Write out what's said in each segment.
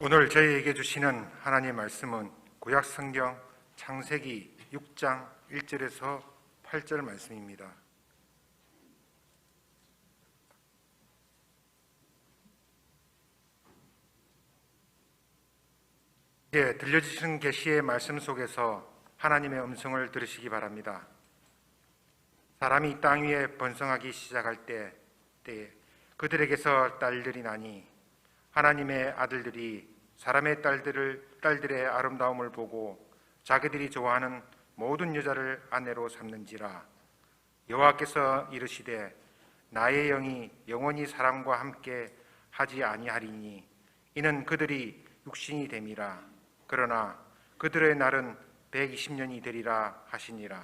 오늘 저희에게 주시는 하나님의 말씀은 구약 성경 창세기 6장 1절에서 8절 말씀입니다. 이제 들려주시는 계시의 말씀 속에서 하나님의 음성을 들으시기 바랍니다. 사람이 땅 위에 번성하기 시작할 때에 그들에게서 딸들이 나니 하나님의 아들들이 사람의 딸들의 아름다움을 보고 자기들이 좋아하는 모든 여자를 아내로 삼는지라. 여호와께서 이르시되 나의 영이 영원히 사람과 함께 하지 아니하리니 이는 그들이 육신이 됨이라. 그러나 그들의 날은 120년이 되리라 하시니라.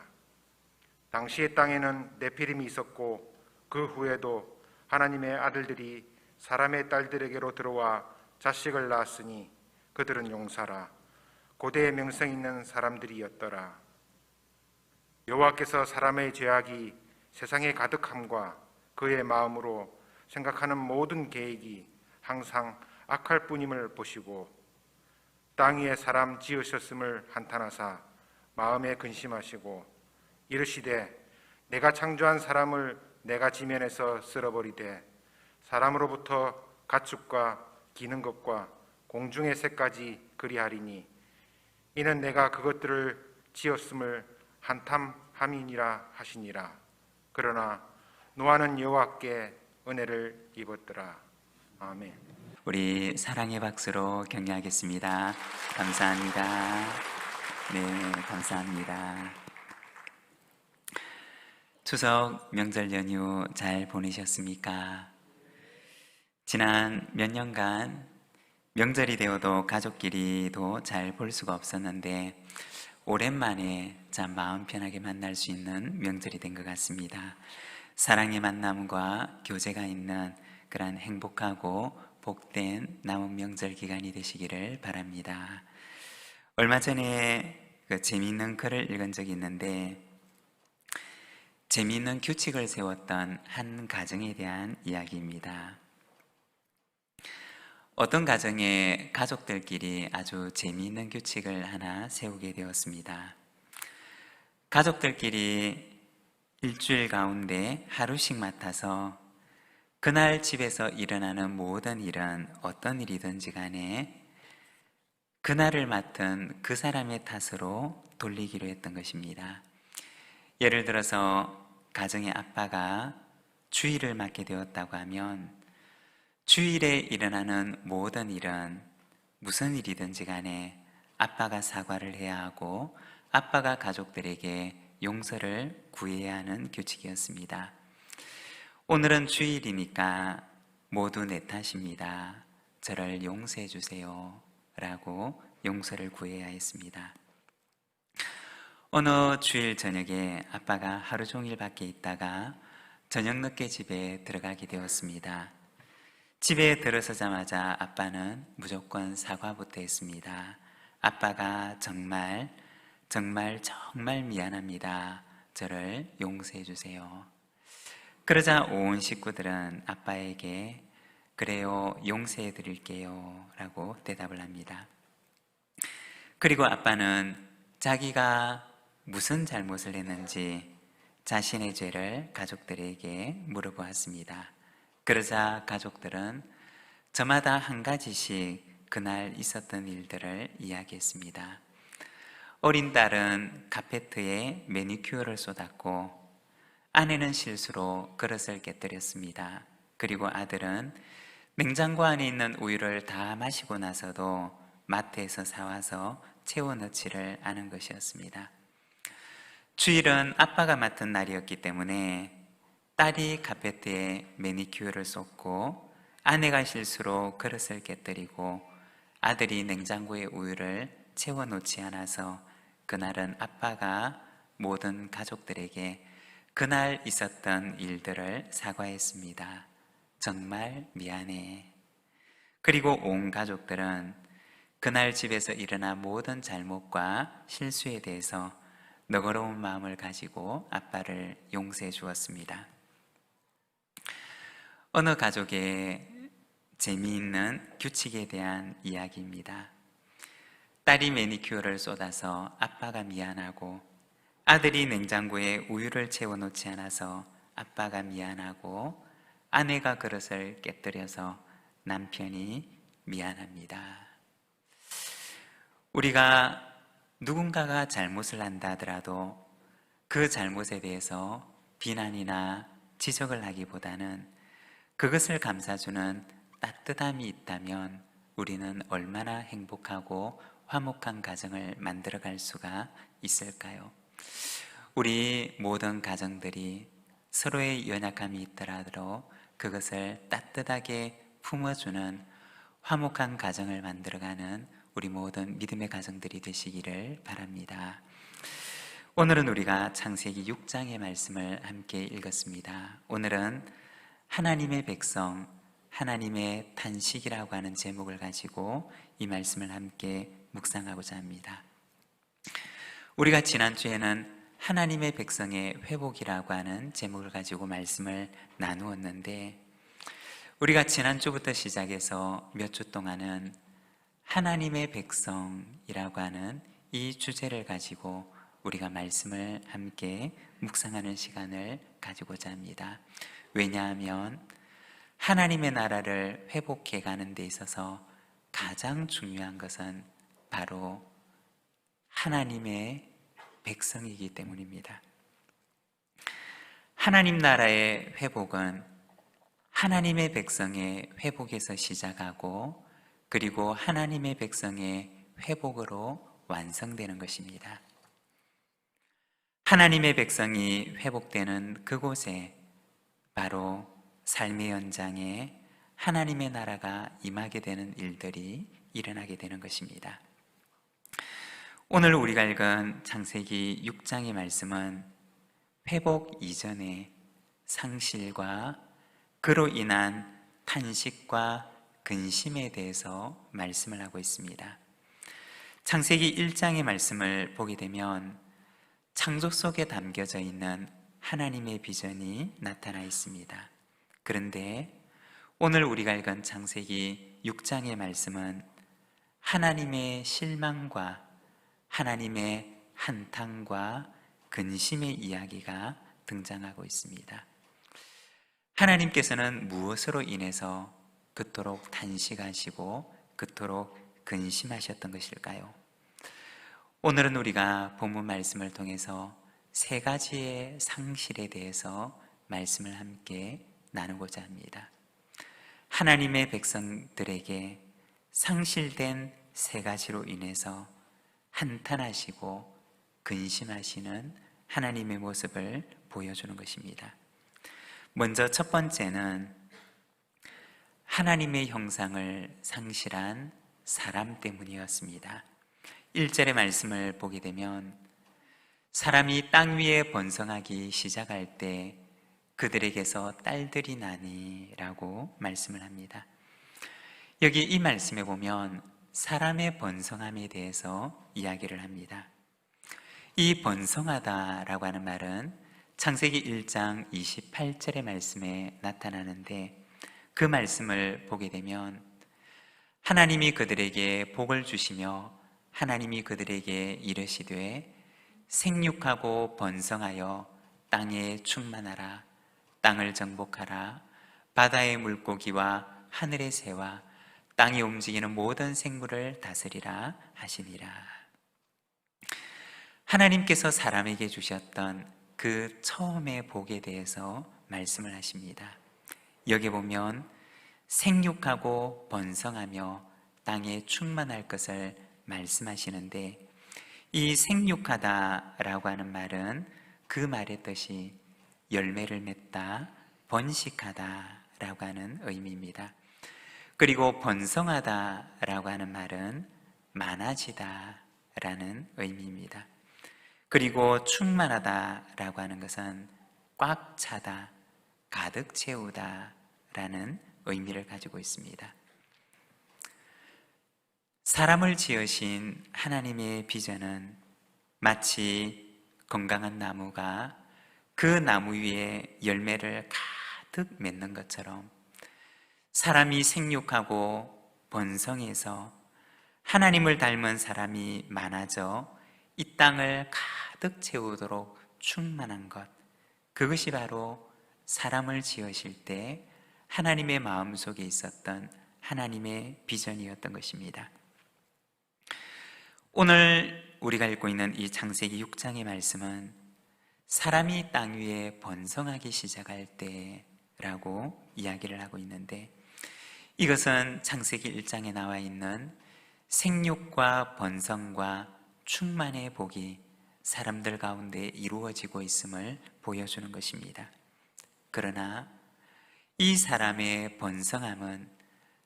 당시의 땅에는 네피림이 있었고 그 후에도 하나님의 아들들이 사람의 딸들에게로 들어와 자식을 낳았으니 그들은 용사라 고대의 명성 있는 사람들이었더라. 여호와께서 사람의 죄악이 세상에 가득함과 그의 마음으로 생각하는 모든 계획이 항상 악할 뿐임을 보시고 땅 위에 사람 지으셨음을 한탄하사 마음에 근심하시고 이르시되 내가 창조한 사람을 내가 지면에서 쓸어버리되 사람으로부터 가축과 기는 것과 공중의 새까지 그리하리니 이는 내가 그것들을 지었음을 한탄함이니라 하시니라. 그러나 노아는 여호와께 은혜를 입었더라. 아멘. 우리 사랑의 박수로 격려하겠습니다. 감사합니다. 네, 감사합니다. 추석 명절 연휴 잘 보내셨습니까? 지난 몇 년간 명절이 되어도 가족끼리도 잘 볼 수가 없었는데 오랜만에 참 마음 편하게 만날 수 있는 명절이 된 것 같습니다. 사랑의 만남과 교제가 있는 그런 행복하고 복된 남은 명절 기간이 되시기를 바랍니다. 얼마 전에 재미있는 글을 읽은 적이 있는데 재미있는 규칙을 세웠던 한 가정에 대한 이야기입니다. 어떤 가정에 가족들끼리 아주 재미있는 규칙을 하나 세우게 되었습니다. 가족들끼리 일주일 가운데 하루씩 맡아서 그날 집에서 일어나는 모든 일은 어떤 일이든지 간에 그날을 맡은 그 사람의 탓으로 돌리기로 했던 것입니다. 예를 들어서 가정의 아빠가 주일을 맡게 되었다고 하면 주일에 일어나는 모든 일은 무슨 일이든지 간에 아빠가 사과를 해야 하고 아빠가 가족들에게 용서를 구해야 하는 규칙이었습니다. 오늘은 주일이니까 모두 내 탓입니다. 저를 용서해 주세요 라고 용서를 구해야 했습니다. 어느 주일 저녁에 아빠가 하루 종일 밖에 있다가 저녁 늦게 집에 들어가게 되었습니다. 집에 들어서자마자 아빠는 무조건 사과부터 했습니다. 아빠가 정말 미안합니다. 저를 용서해 주세요. 그러자 온 식구들은 아빠에게 그래요, 용서해 드릴게요 라고 대답을 합니다. 그리고 아빠는 자기가 무슨 잘못을 했는지 자신의 죄를 가족들에게 물어보았습니다. 그러자 가족들은 저마다 한 가지씩 그날 있었던 일들을 이야기했습니다. 어린 딸은 카페트에 매니큐어를 쏟았고 아내는 실수로 그릇을 깨뜨렸습니다. 그리고 아들은 냉장고 안에 있는 우유를 다 마시고 나서도 마트에서 사와서 채워넣지를 않은 것이었습니다. 주일은 아빠가 맡은 날이었기 때문에 딸이 카페트에 매니큐어를 쏟고 아내가 실수로 그릇을 깨뜨리고 아들이 냉장고에 우유를 채워놓지 않아서 그날은 아빠가 모든 가족들에게 그날 있었던 일들을 사과했습니다. 정말 미안해. 그리고 온 가족들은 그날 집에서 일어난 모든 잘못과 실수에 대해서 너그러운 마음을 가지고 아빠를 용서해 주었습니다. 어느 가족에 재미있는 규칙에 대한 이야기입니다. 딸이 매니큐어를 쏟아서 아빠가 미안하고, 아들이 냉장고에 우유를 채워놓지 않아서 아빠가 미안하고, 아내가 그릇을 깨뜨려서 남편이 미안합니다. 우리가 누군가가 잘못을 한다 하더라도 그 잘못에 대해서 비난이나 지적을 하기보다는 그것을 감싸주는 따뜻함이 있다면 우리는 얼마나 행복하고 화목한 가정을 만들어갈 수가 있을까요? 우리 모든 가정들이 서로의 연약함이 있더라도 그것을 따뜻하게 품어주는 화목한 가정을 만들어가는 우리 모든 믿음의 가정들이 되시기를 바랍니다. 오늘은 우리가 창세기 6장의 말씀을 함께 읽었습니다. 오늘은 하나님의 백성, 하나님의 탄식이라고 하는 제목을 가지고 이 말씀을 함께 묵상하고자 합니다. 우리가 지난주에는 하나님의 백성의 회복이라고 하는 제목을 가지고 말씀을 나누었는데, 우리가 지난주부터 시작해서 몇 주 동안은 하나님의 백성이라고 하는 이 주제를 가지고 우리가 말씀을 함께 묵상하는 시간을 가지고자 합니다. 왜냐하면 하나님의 나라를 회복해 가는 데 있어서 가장 중요한 것은 바로 하나님의 백성이기 때문입니다. 하나님 나라의 회복은 하나님의 백성의 회복에서 시작하고, 그리고 하나님의 백성의 회복으로 완성되는 것입니다. 하나님의 백성이 회복되는 그곳에 바로 삶의 현장에 하나님의 나라가 임하게 되는 일들이 일어나게 되는 것입니다. 오늘 우리가 읽은 창세기 6장의 말씀은 회복 이전의 상실과 그로 인한 탄식과 근심에 대해서 말씀을 하고 있습니다. 창세기 1장의 말씀을 보게 되면 창조 속에 담겨져 있는 하나님의 비전이 나타나 있습니다. 그런데 오늘 우리가 읽은 창세기 6장의 말씀은 하나님의 실망과 하나님의 한탄과 근심의 이야기가 등장하고 있습니다. 하나님께서는 무엇으로 인해서 그토록 탄식하시고 그토록 근심하셨던 것일까요? 오늘은 우리가 본문 말씀을 통해서 세 가지의 상실에 대해서 말씀을 함께 나누고자 합니다. 하나님의 백성들에게 상실된 세 가지로 인해서 한탄하시고 근심하시는 하나님의 모습을 보여주는 것입니다. 먼저 첫 번째는 하나님의 형상을 상실한 사람 때문이었습니다. 1절의 말씀을 보게 되면 사람이 땅 위에 번성하기 시작할 때 그들에게서 딸들이 나니 라고 말씀을 합니다. 여기 이 말씀에 보면 사람의 번성함에 대해서 이야기를 합니다. 이 번성하다라고 하는 말은 창세기 1장 28절의 말씀에 나타나는데, 그 말씀을 보게 되면 하나님이 그들에게 복을 주시며 하나님이 그들에게 이르시되 생육하고 번성하여 땅에 충만하라, 땅을 정복하라, 바다의 물고기와 하늘의 새와 땅에 움직이는 모든 생물을 다스리라 하시니라. 하나님께서 사람에게 주셨던 그 처음의 복에 대해서 말씀을 하십니다. 여기 보면 생육하고 번성하며 땅에 충만할 것을 말씀하시는데, 이 생육하다라고 하는 말은 그 말의 뜻이 열매를 맺다, 번식하다라고 하는 의미입니다. 그리고 번성하다라고 하는 말은 많아지다라는 의미입니다. 그리고 충만하다라고 하는 것은 꽉 차다, 가득 채우다라는 의미를 가지고 있습니다. 사람을 지으신 하나님의 비전은 마치 건강한 나무가 그 나무 위에 열매를 가득 맺는 것처럼 사람이 생육하고 번성해서 하나님을 닮은 사람이 많아져 이 땅을 가득 채우도록 충만한 것, 그것이 바로 사람을 지으실 때 하나님의 마음속에 있었던 하나님의 비전이었던 것입니다. 오늘 우리가 읽고 있는 이 창세기 6장의 말씀은 사람이 땅 위에 번성하기 시작할 때라고 이야기를 하고 있는데, 이것은 창세기 1장에 나와 있는 생육과 번성과 충만의 복이 사람들 가운데 이루어지고 있음을 보여주는 것입니다. 그러나 이 사람의 번성함은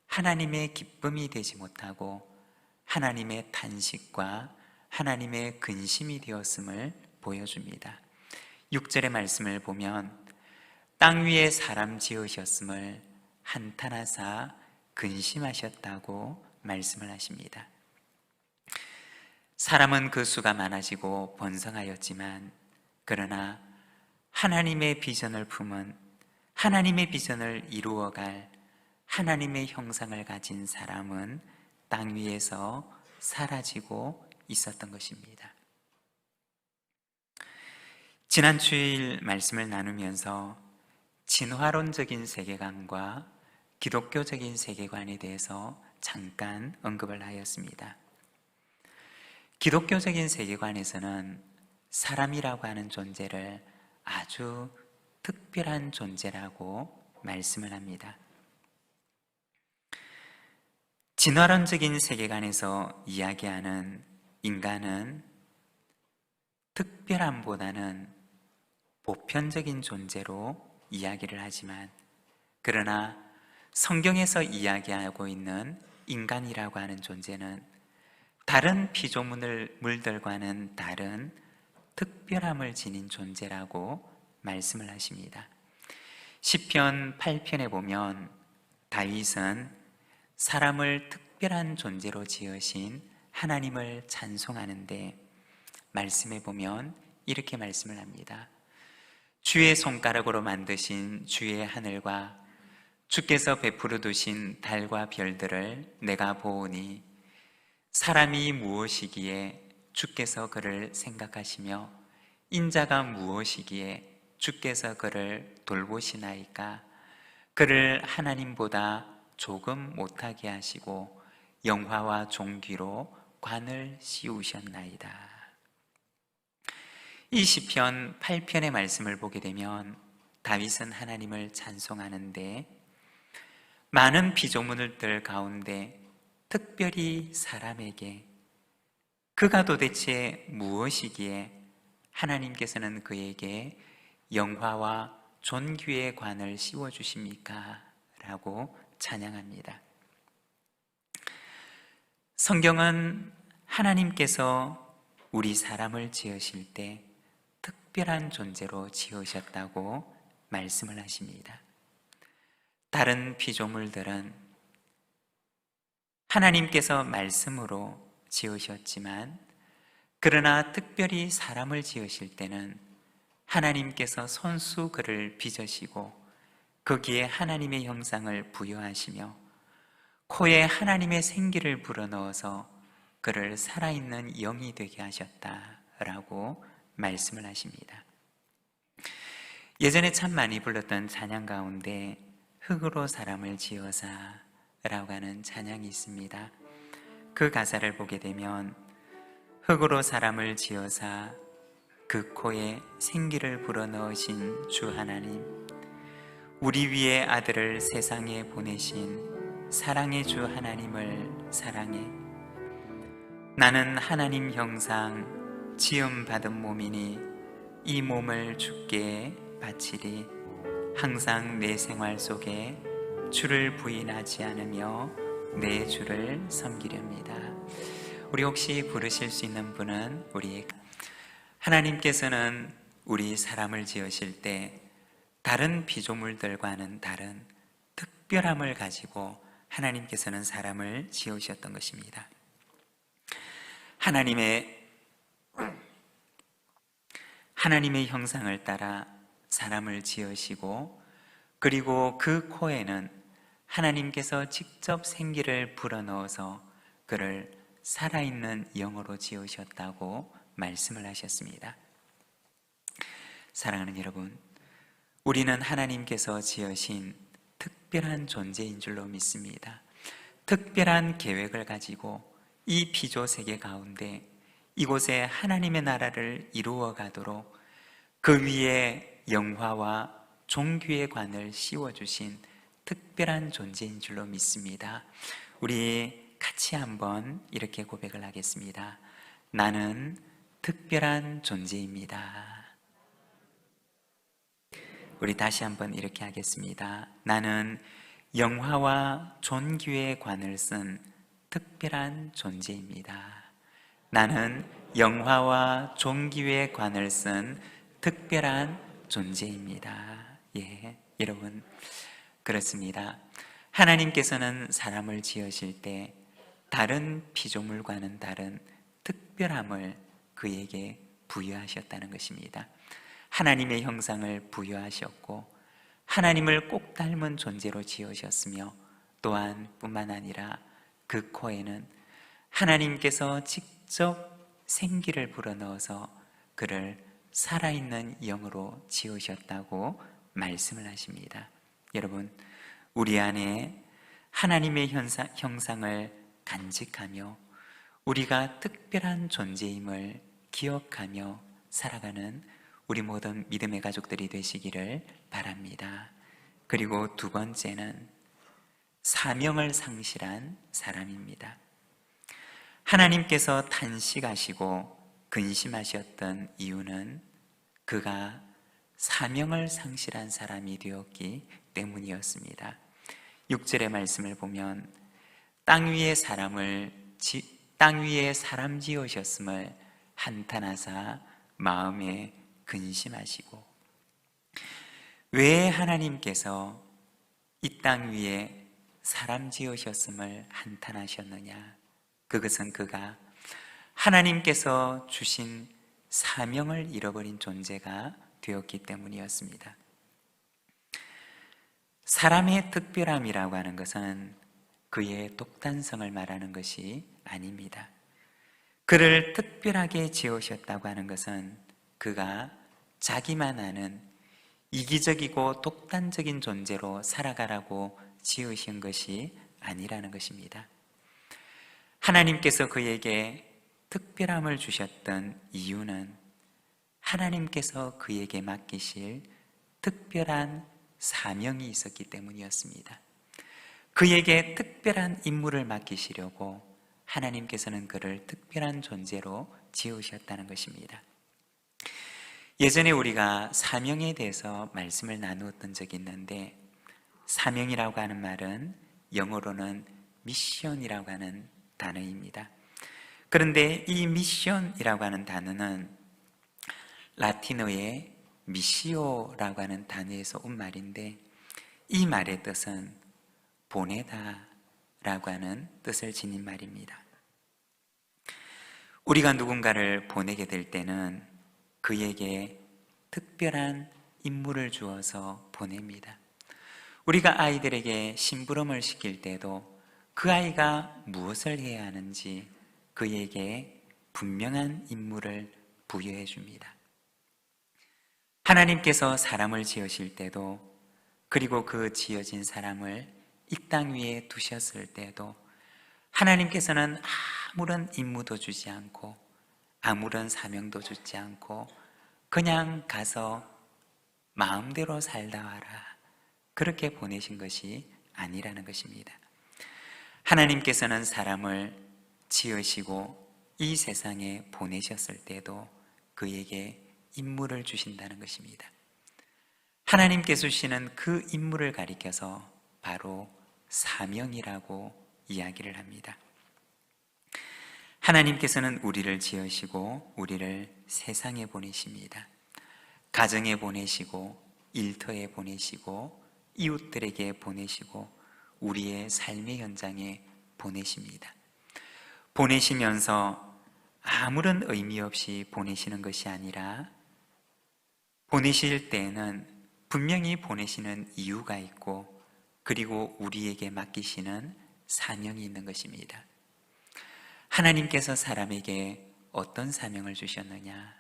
하나님의 기쁨이 되지 못하고 하나님의 탄식과 하나님의 근심이 되었음을 보여줍니다. 6절의 말씀을 보면 땅 위에 사람 지으셨음을 한탄하사 근심하셨다고 말씀을 하십니다. 사람은 그 수가 많아지고 번성하였지만, 그러나 하나님의 비전을 품은, 하나님의 비전을 이루어갈 하나님의 형상을 가진 사람은 땅 위에서 사라지고 있었던 것입니다. 지난 주일 말씀을 나누면서 진화론적인 세계관과 기독교적인 세계관에 대해서 잠깐 언급을 하였습니다. 기독교적인 세계관에서는 사람이라고 하는 존재를 아주 특별한 존재라고 말씀을 합니다. 진화론적인 세계관에서 이야기하는 인간은 특별함보다는 보편적인 존재로 이야기를 하지만, 그러나 성경에서 이야기하고 있는 인간이라고 하는 존재는 다른 피조물들과는 다른 특별함을 지닌 존재라고 말씀을 하십니다. 시편 8편에 보면 다윗은 사람을 특별한 존재로 지으신 하나님을 찬송하는데, 말씀에 보면 이렇게 말씀을 합니다. 주의 손가락으로 만드신 주의 하늘과 주께서 베풀어 두신 달과 별들을 내가 보오니, 사람이 무엇이기에 주께서 그를 생각하시며 인자가 무엇이기에 주께서 그를 돌보시나이까. 그를 하나님보다 조금 못하게 하시고 영화와 존귀로 관을 씌우셨나이다. 이 시편 8편의 말씀을 보게 되면 다윗은 하나님을 찬송하는데, 많은 피조물들 가운데 특별히 사람에게 그가 도대체 무엇이기에 하나님께서는 그에게 영화와 존귀의 관을 씌워주십니까? 라고 찬양합니다. 성경은 하나님께서 우리 사람을 지으실 때 특별한 존재로 지으셨다고 말씀을 하십니다. 다른 피조물들은 하나님께서 말씀으로 지으셨지만, 그러나 특별히 사람을 지으실 때는 하나님께서 손수 그를 빚으시고 거기에 하나님의 형상을 부여하시며 코에 하나님의 생기를 불어넣어서 그를 살아있는 영이 되게 하셨다라고 말씀을 하십니다. 예전에 참 많이 불렀던 찬양 가운데 흙으로 사람을 지어사라고 하는 찬양이 있습니다. 그 가사를 보게 되면 흙으로 사람을 지어사 그 코에 생기를 불어넣으신 주 하나님, 우리 위에 아들을 세상에 보내신 사랑의 주 하나님을 사랑해. 나는 하나님 형상 지음 받은 몸이니 이 몸을 주께 바치리. 항상 내 생활 속에 주를 부인하지 않으며 내 주를 섬기렵니다. 우리 혹시 부르실 수 있는 분은 우리 하나님께서는 우리 사람을 지으실 때 다른 피조물들과는 다른 특별함을 가지고 하나님께서는 사람을 지으셨던 것입니다. 하나님의 형상을 따라 사람을 지으시고, 그리고 그 코에는 하나님께서 직접 생기를 불어넣어서 그를 살아있는 영으로 지으셨다고 말씀을 하셨습니다. 사랑하는 여러분, 우리는 하나님께서 지으신 특별한 존재인 줄로 믿습니다. 특별한 계획을 가지고 이 피조 세계 가운데 이곳에 하나님의 나라를 이루어 가도록 그 위에 영화와 종교의 관을 씌워주신 특별한 존재인 줄로 믿습니다. 우리 같이 한번 이렇게 고백을 하겠습니다. 나는 특별한 존재입니다. 우리 다시 한번 이렇게 하겠습니다. 나는 영화와 존귀의 관을 쓴 특별한 존재입니다. 나는 영화와 존귀의 관을 쓴 특별한 존재입니다. 예, 여러분, 그렇습니다. 하나님께서는 사람을 지으실 때 다른 피조물과는 다른 특별함을 그에게 부여하셨다는 것입니다. 하나님의 형상을 부여하셨고 하나님을 꼭 닮은 존재로 지으셨으며 또한 뿐만 아니라 그 코에는 하나님께서 직접 생기를 불어넣어서 그를 살아있는 영으로 지으셨다고 말씀을 하십니다. 여러분, 우리 안에 하나님의 형상을 간직하며 우리가 특별한 존재임을 기억하며 살아가는 우리 모든 믿음의 가족들이 되시기를 바랍니다. 그리고 두 번째는 사명을 상실한 사람입니다. 하나님께서 탄식하시고 근심하셨던 이유는 그가 사명을 상실한 사람이 되었기 때문이었습니다. 6절의 말씀을 보면 땅 위에 사람 지으셨음을 한탄하사 마음에 근심하시고, 왜 하나님께서 이 땅 위에 사람 지으셨음을 한탄하셨느냐? 그것은 그가 하나님께서 주신 사명을 잃어버린 존재가 되었기 때문이었습니다. 사람의 특별함이라고 하는 것은 그의 독단성을 말하는 것이 아닙니다. 그를 특별하게 지으셨다고 하는 것은 그가 자기만 아는 이기적이고 독단적인 존재로 살아가라고 지으신 것이 아니라는 것입니다. 하나님께서 그에게 특별함을 주셨던 이유는 하나님께서 그에게 맡기실 특별한 사명이 있었기 때문이었습니다. 그에게 특별한 임무를 맡기시려고 하나님께서는 그를 특별한 존재로 지으셨다는 것입니다. 예전에 우리가 사명에 대해서 말씀을 나누었던 적이 있는데, 사명이라고 하는 말은 영어로는 미션이라고 하는 단어입니다. 그런데 이 미션이라고 하는 단어는 라틴어의 미시오라고 하는 단어에서 온 말인데, 이 말의 뜻은 보내다 라고 하는 뜻을 지닌 말입니다. 우리가 누군가를 보내게 될 때는 그에게 특별한 임무를 주어서 보냅니다. 우리가 아이들에게 심부름을 시킬 때도 그 아이가 무엇을 해야 하는지 그에게 분명한 임무를 부여해 줍니다. 하나님께서 사람을 지으실 때도, 그리고 그 지어진 사람을 이 땅 위에 두셨을 때도 하나님께서는 아무런 임무도 주지 않고 아무런 사명도 주지 않고 그냥 가서 마음대로 살다 와라, 그렇게 보내신 것이 아니라는 것입니다. 하나님께서는 사람을 지으시고 이 세상에 보내셨을 때도 그에게 임무를 주신다는 것입니다. 하나님께서 주시는 그 임무를 가리켜서 바로 사명이라고 이야기를 합니다. 하나님께서는 우리를 지으시고 우리를 세상에 보내십니다. 가정에 보내시고 일터에 보내시고 이웃들에게 보내시고 우리의 삶의 현장에 보내십니다. 보내시면서 아무런 의미 없이 보내시는 것이 아니라 보내실 때에는 분명히 보내시는 이유가 있고 그리고 우리에게 맡기시는 사명이 있는 것입니다. 하나님께서 사람에게 어떤 사명을 주셨느냐?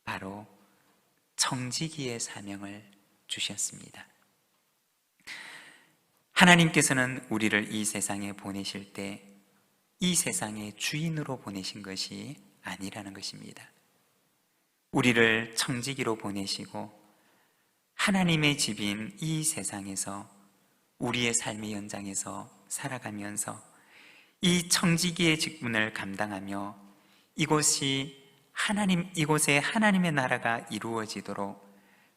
바로 청지기의 사명을 주셨습니다. 하나님께서는 우리를 이 세상에 보내실 때 이 세상의 주인으로 보내신 것이 아니라는 것입니다. 우리를 청지기로 보내시고 하나님의 집인 이 세상에서 우리의 삶의 현장에서 살아가면서 이 청지기의 직분을 감당하며 이곳에 하나님의 나라가 이루어지도록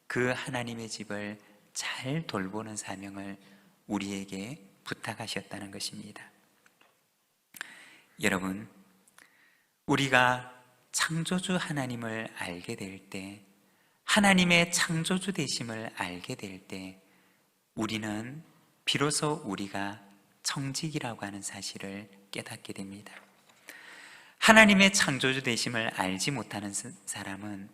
그 하나님의 집을 잘 돌보는 사명을 우리에게 부탁하셨다는 것입니다. 여러분, 우리가 창조주 하나님을 알게 될 때, 하나님의 창조주 되심을 알게 될 때, 우리는 비로소 우리가 청지기라고 하는 사실을 깨닫게 됩니다. 하나님의 창조주 되심을 알지 못하는 사람은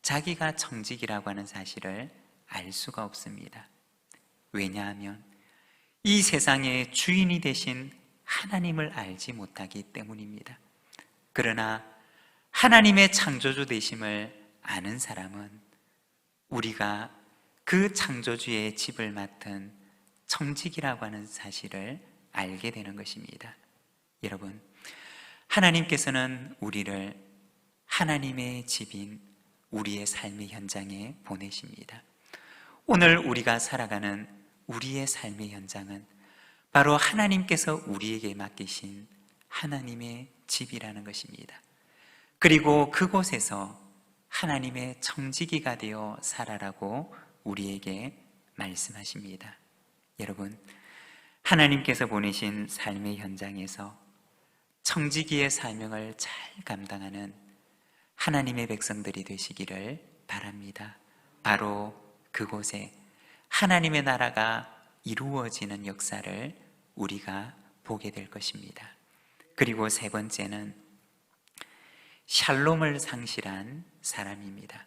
자기가 청지기라고 하는 사실을 알 수가 없습니다. 왜냐하면 이 세상의 주인이 되신 하나님을 알지 못하기 때문입니다. 그러나 하나님의 창조주 되심을 아는 사람은 우리가 그 창조주의 집을 맡은 청지기라고 하는 사실을 알게 되는 것입니다. 여러분, 하나님께서는 우리를 하나님의 집인 우리의 삶의 현장에 보내십니다. 오늘 우리가 살아가는 우리의 삶의 현장은 바로 하나님께서 우리에게 맡기신 하나님의 집이라는 것입니다. 그리고 그곳에서 하나님의 청지기가 되어 살아라고 우리에게 말씀하십니다. 여러분, 하나님께서 보내신 삶의 현장에서 청지기의 사명을 잘 감당하는 하나님의 백성들이 되시기를 바랍니다. 바로 그곳에 하나님의 나라가 이루어지는 역사를 우리가 보게 될 것입니다. 그리고 세 번째는 샬롬을 상실한 사람입니다.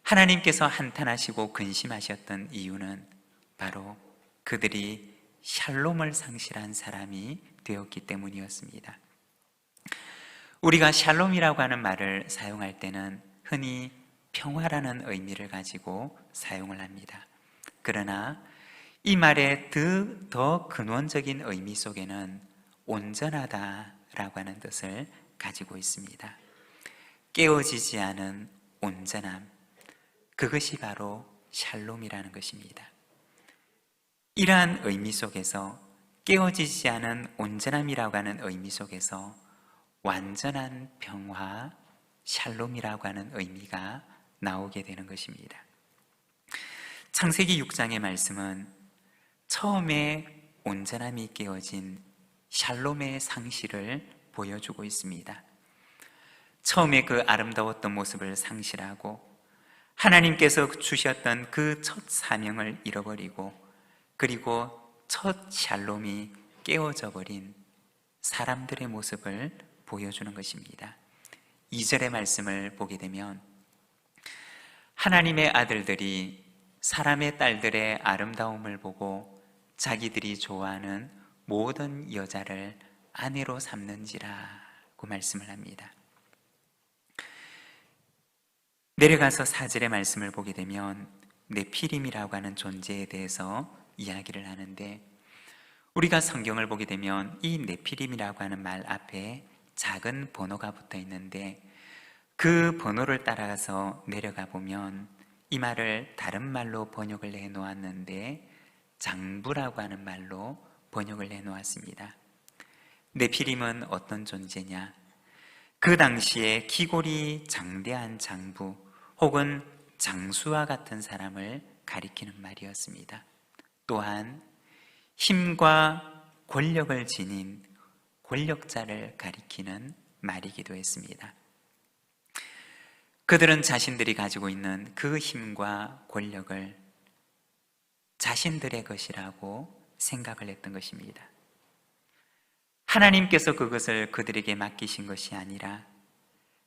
하나님께서 한탄하시고 근심하셨던 이유는 바로 그들이 샬롬을 상실한 사람이 되었기 때문이었습니다. 우리가 샬롬이라고 하는 말을 사용할 때는 흔히 평화라는 의미를 가지고 사용을 합니다. 그러나 이 말의 더 근원적인 의미 속에는 온전하다라고 하는 뜻을 가지고 있습니다. 깨어지지 않은 온전함, 그것이 바로 샬롬이라는 것입니다. 이러한 의미 속에서 깨어지지 않은 온전함이라고 하는 의미 속에서 완전한 평화, 샬롬이라고 하는 의미가 나오게 되는 것입니다. 창세기 6장의 말씀은 처음에 온전함이 깨어진 샬롬의 상실을 보여주고 있습니다. 처음에 그 아름다웠던 모습을 상실하고 하나님께서 주셨던 그 첫 사명을 잃어버리고 그리고 첫 샬롬이 깨어져 버린 사람들의 모습을 보여주는 것입니다. 2절의 말씀을 보게 되면 하나님의 아들들이 사람의 딸들의 아름다움을 보고 자기들이 좋아하는 모든 여자를 아내로 삼는지라고 말씀을 합니다. 내려가서 4절의 말씀을 보게 되면 네피림이라고 하는 존재에 대해서 이야기를 하는데, 우리가 성경을 보게 되면 이 네피림이라고 하는 말 앞에 작은 번호가 붙어 있는데, 그 번호를 따라가서 내려가 보면 이 말을 다른 말로 번역을 해 놓았는데 장부라고 하는 말로 번역을 해 놓았습니다. 네피림은 어떤 존재냐? 그 당시에 키골이 장대한 장부 혹은 장수와 같은 사람을 가리키는 말이었습니다. 또한 힘과 권력을 지닌 권력자를 가리키는 말이기도 했습니다. 그들은 자신들이 가지고 있는 그 힘과 권력을 자신들의 것이라고 생각을 했던 것입니다. 하나님께서 그것을 그들에게 맡기신 것이 아니라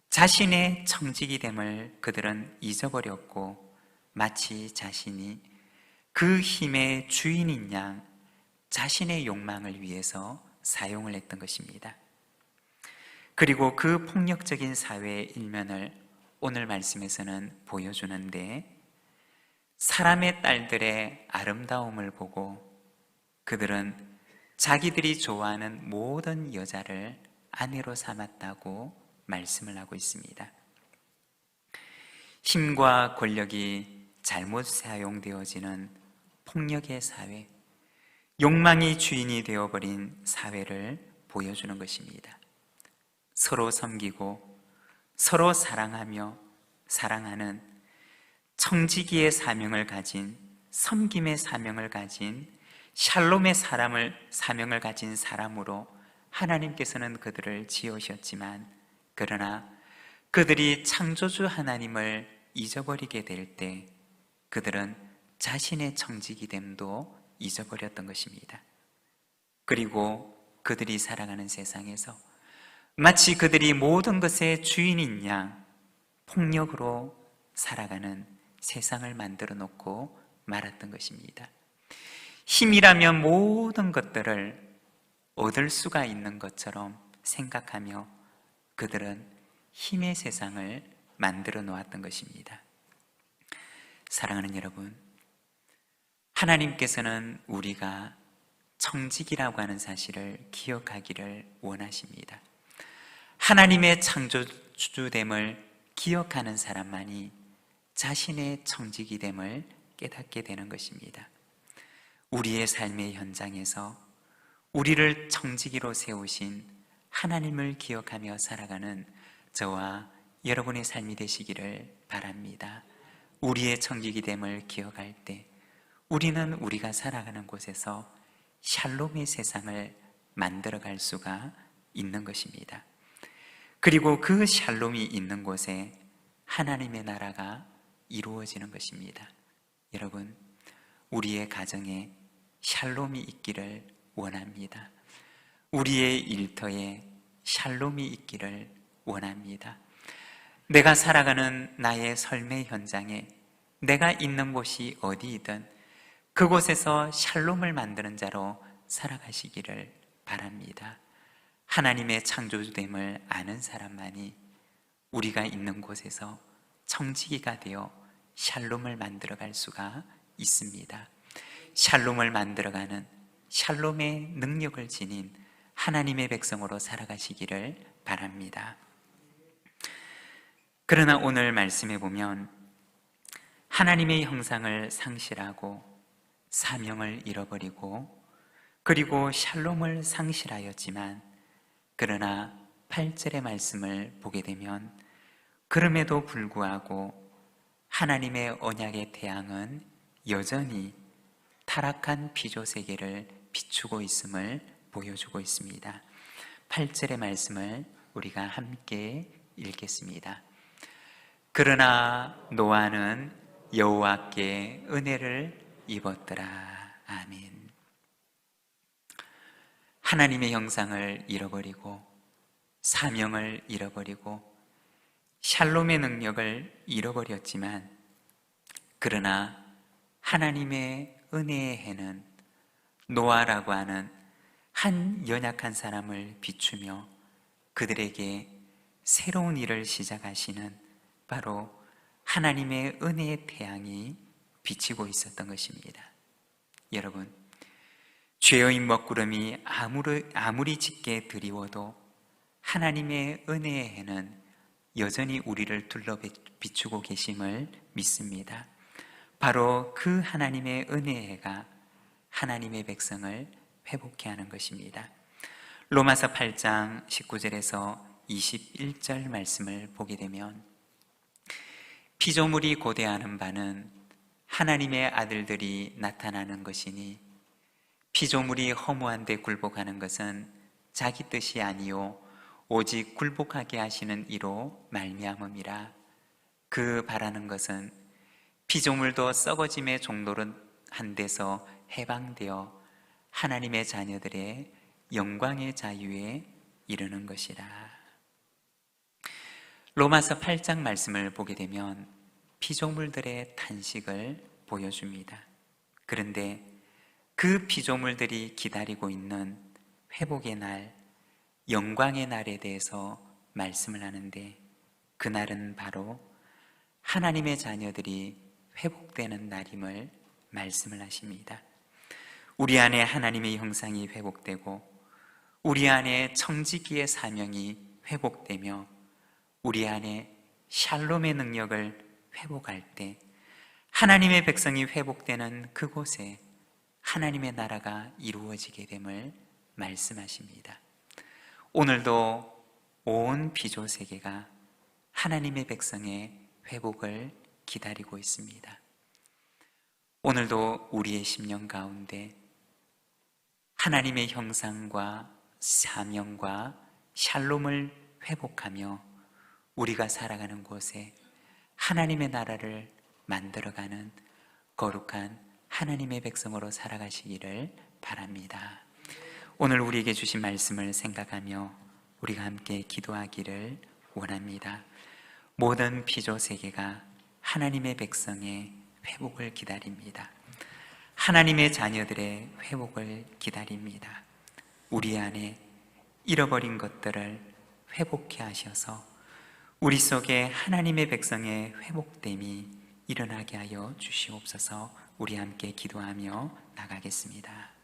자신의 청지기됨을 그들은 잊어버렸고 마치 자신이 그 힘의 주인인 양 자신의 욕망을 위해서 사용을 했던 것입니다. 그리고 그 폭력적인 사회의 일면을 오늘 말씀에서는 보여주는데, 사람의 딸들의 아름다움을 보고 그들은 자기들이 좋아하는 모든 여자를 아내로 삼았다고 말씀을 하고 있습니다. 힘과 권력이 잘못 사용되어지는 폭력의 사회, 욕망이 주인이 되어버린 사회를 보여주는 것입니다. 서로 섬기고 서로 사랑하며 사랑하는 청지기의 사명을 가진, 섬김의 사명을 가진, 샬롬의 사명을 가진 사람으로 하나님께서는 그들을 지으셨지만, 그러나 그들이 창조주 하나님을 잊어버리게 될 때 그들은 자신의 청지기됨도 잊어버렸던 것입니다. 그리고 그들이 살아가는 세상에서 마치 그들이 모든 것의 주인인 양 폭력으로 살아가는 세상을 만들어 놓고 말았던 것입니다. 힘이라면 모든 것들을 얻을 수가 있는 것처럼 생각하며 그들은 힘의 세상을 만들어 놓았던 것입니다. 사랑하는 여러분, 하나님께서는 우리가 청지기라고 하는 사실을 기억하기를 원하십니다. 하나님의 창조주됨을 기억하는 사람만이 자신의 청지기됨을 깨닫게 되는 것입니다. 우리의 삶의 현장에서 우리를 청지기로 세우신 하나님을 기억하며 살아가는 저와 여러분의 삶이 되시기를 바랍니다. 우리의 청지기됨을 기억할 때 우리는 우리가 살아가는 곳에서 샬롬의 세상을 만들어갈 수가 있는 것입니다. 그리고 그 샬롬이 있는 곳에 하나님의 나라가 이루어지는 것입니다. 여러분, 우리의 가정에 샬롬이 있기를 원합니다. 우리의 일터에 샬롬이 있기를 원합니다. 내가 살아가는 나의 삶의 현장에, 내가 있는 곳이 어디이든 그곳에서 샬롬을 만드는 자로 살아가시기를 바랍니다. 하나님의 창조주됨을 아는 사람만이 우리가 있는 곳에서 청지기가 되어 샬롬을 만들어갈 수가 있습니다. 샬롬을 만들어가는 샬롬의 능력을 지닌 하나님의 백성으로 살아가시기를 바랍니다. 그러나 오늘 말씀에 보면 하나님의 형상을 상실하고 사명을 잃어버리고 그리고 샬롬을 상실하였지만, 그러나 8절의 말씀을 보게 되면 그럼에도 불구하고 하나님의 언약의 태양은 여전히 타락한 피조 세계를 비추고 있음을 보여주고 있습니다. 8절의 말씀을 우리가 함께 읽겠습니다. 그러나 노아는 여호와께 은혜를 입었더라. 아멘. 하나님의 형상을 잃어버리고 사명을 잃어버리고 샬롬의 능력을 잃어버렸지만, 그러나 하나님의 은혜의 해는 노아라고 하는 한 연약한 사람을 비추며 그들에게 새로운 일을 시작하시는 바로 하나님의 은혜의 태양이 비치고 있었던 것입니다. 여러분, 죄의 먹구름이 아무리 짙게 드리워도 하나님의 은혜의 해는 여전히 우리를 둘러 비추고 계심을 믿습니다. 바로 그 하나님의 은혜의 해가 하나님의 백성을 회복케 하는 것입니다. 로마서 8장 19절에서 21절 말씀을 보게 되면, 피조물이 고대하는 바는 하나님의 아들들이 나타나는 것이니 피조물이 허무한 데 굴복하는 것은 자기 뜻이 아니요 오직 굴복하게 하시는 이로 말미암음이라. 그 바라는 것은 피조물도 썩어짐의 종로로 한 데서 해방되어 하나님의 자녀들의 영광의 자유에 이르는 것이라. 로마서 8장 말씀을 보게 되면 피조물들의 탄식을 보여줍니다. 그런데 그 피조물들이 기다리고 있는 회복의 날, 영광의 날에 대해서 말씀을 하는데, 그날은 바로 하나님의 자녀들이 회복되는 날임을 말씀을 하십니다. 우리 안에 하나님의 형상이 회복되고 우리 안에 청지기의 사명이 회복되며 우리 안에 샬롬의 능력을 회복할 때 하나님의 백성이 회복되는 그곳에 하나님의 나라가 이루어지게 됨을 말씀하십니다. 오늘도 온 피조 세계가 하나님의 백성의 회복을 기다리고 있습니다. 오늘도 우리의 심령 가운데 하나님의 형상과 사명과 샬롬을 회복하며 우리가 살아가는 곳에 하나님의 나라를 만들어가는 거룩한 하나님의 백성으로 살아가시기를 바랍니다. 오늘 우리에게 주신 말씀을 생각하며 우리가 함께 기도하기를 원합니다. 모든 피조 세계가 하나님의 백성의 회복을 기다립니다. 하나님의 자녀들의 회복을 기다립니다. 우리 안에 잃어버린 것들을 회복해 하셔서 우리 속에 하나님의 백성의 회복됨이 일어나게 하여 주시옵소서. 우리 함께 기도하며 나가겠습니다.